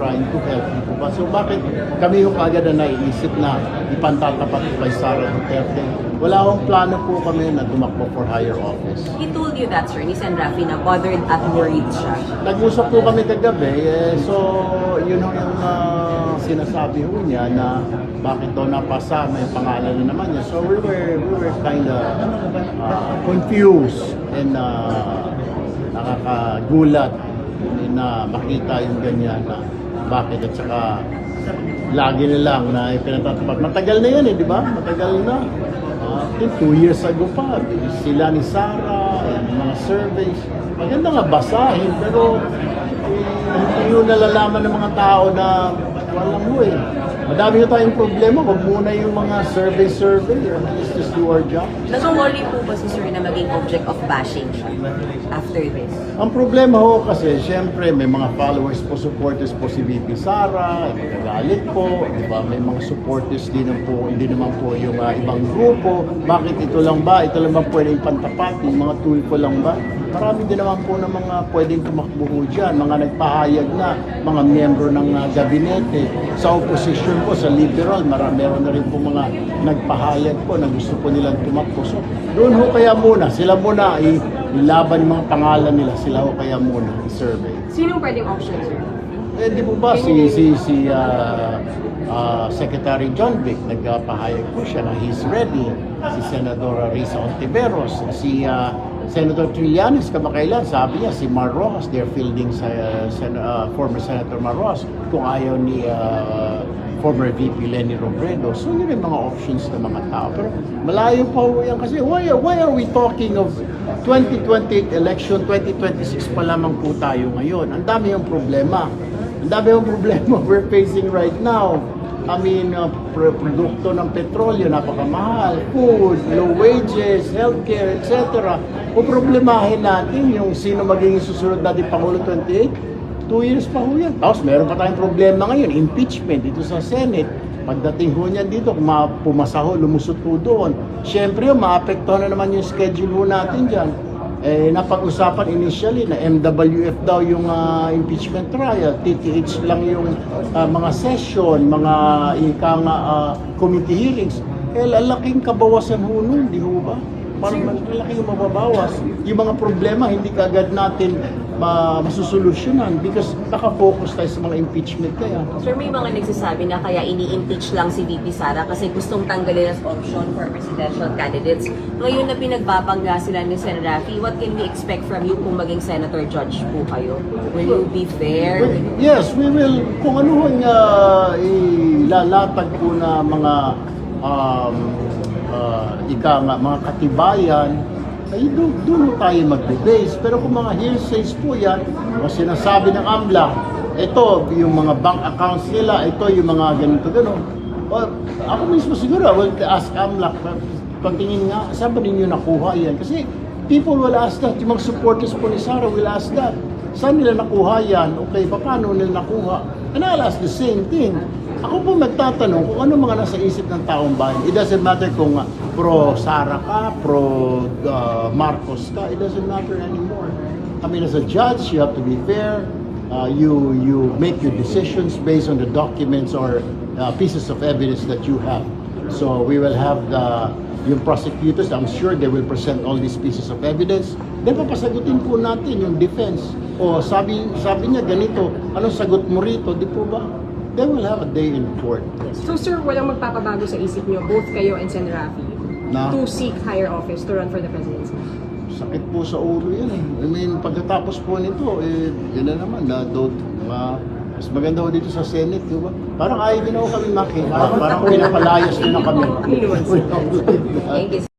trying to help people ba? So bakit kami yung agad na naiisip na ipantatapat kay Sara Duterte? Wala akong plano po kami na tumakbo for higher office. He told you that, sir, ni Sen. Rafi, na bothered at worried siya. Nag-usap po kami kagabi, so yun yung sinasabi ho niya na bakit daw napasa, may pangalan na naman niya. So we were kind of confused and nakakagulat na makita yung ganyan na bakit at saka lagi nilang na ipinatatapat. Matagal na yan di ba? Matagal na. 2 years ago pa, sila ni Sara, mga surveys. Maganda nga basahin, pero hindi yun nalalaman ng mga tao na walang mo Madami na tayong problema, wag muna yung mga survey. Let's just do our job. Nag-worry po ba si sir na maging object of bashing siya after this? Ang problema ho kasi, syempre, may mga followers po, supporters po si VP Sara, nagalit po, di ba? May mga supporters din po, hindi naman po yung ibang grupo. Bakit ito lang ba? Ito lang ba pwedeng pantapat? Yung mga tulpo lang ba? Marami din naman po ng mga pwedeng tumakbo ho dyan, mga nagpahayag na, mga miyembro ng gabinete. Sa opposition po, sa liberal, meron na rin po mga nagpahayag po na gusto po nilang tumakbo. So, doon ho kaya muna, sila muna ilaban yung mga pangalan nila, sila ho kaya muna i-survey. Sino pwedeng option, sir? Di po ba si Secretary John Vic, nagpahayag po siya na he's ready. Si Senadora Risa Ontiveros, si Senator Trillanes kamakailan, sabi niya si Mar Rojas, they're fielding sa former Senator Mar Rojas kung ayaw ni former VP Leni Robredo. So yun yung mga options ng mga tao. Pero malayo pa ho yan kasi why are we talking of 2028 election, 2026 pa lamang po tayo ngayon. Ang dami yung problema. Ang dami yung problema we're facing right now. I mean, produkto ng petrolyo, napakamahal, food, low wages, healthcare, etc. O problemahin natin yung sino magiging susunod natin Pangulo 28, 2 years pa ho yan. Tapos meron pa tayong problema ngayon, impeachment dito sa Senate. Pagdating ho niyan dito, kung pumasa ho, lumusot ho doon. Siyempre, maapektuhan na naman yung schedule ho natin dyan. Napag-usapan initially na MWF daw yung impeachment trial, TTH lang yung mga session, mga committee hearings. Lalaking kabawasan ho nun, di ho ba? Parang malaki yung mababawas. Yung mga problema, hindi kaagad natin masusolusyonan because nakafocus tayo sa mga impeachment kaya. Sir, may mga nagsasabi na kaya ini-impeach lang si VP Sara kasi gustong tanggalin as option for presidential candidates. Ngayon na pinagbabangga sila ni Sen. Rafi, what can we expect from you kung maging senator judge po kayo? Will you be fair? Yes, we will. Kung ano yung ilalatag po na mga mga katibayan, ay doon tayo magbe-base. Pero kung mga hearsays po yan, o sinasabi ng AMLA, ito yung mga bank accounts nila, ito yung mga ganito-gano. Ako mismo siguro, I will ask AMLA, pagtingin nga, saan ba ninyo nakuha yan? Kasi people will ask that, yung mga supporters po ni Sara will ask that. Saan nila nakuha yan? Okay, paano nila nakuha? And I'll ask the same thing. Ako po magtatanong kung ano mga nasa isip ng taong bayan. It doesn't matter kung pro Sara ka, pro Marcos ka. It doesn't matter anymore. I mean, as a judge, you have to be fair. You make your decisions based on the documents or pieces of evidence that you have. So we will have yung prosecutors, I'm sure they will present all these pieces of evidence. Then papasagutin po natin yung defense. O sabi niya ganito, anong sagot mo rito? Di po ba? They will have a day in court. So sir, walang magpapabago sa isip niyo, both kayo and Sen. Rafi, to seek higher office, to run for the presidency? Sakit po sa ulo yan I mean, pagkatapos po nito, yun na naman, mas maganda ko dito sa Senate, di ba? Parang ayaw din ako kami makita. Parang pinapalayas din na kami. Thank you.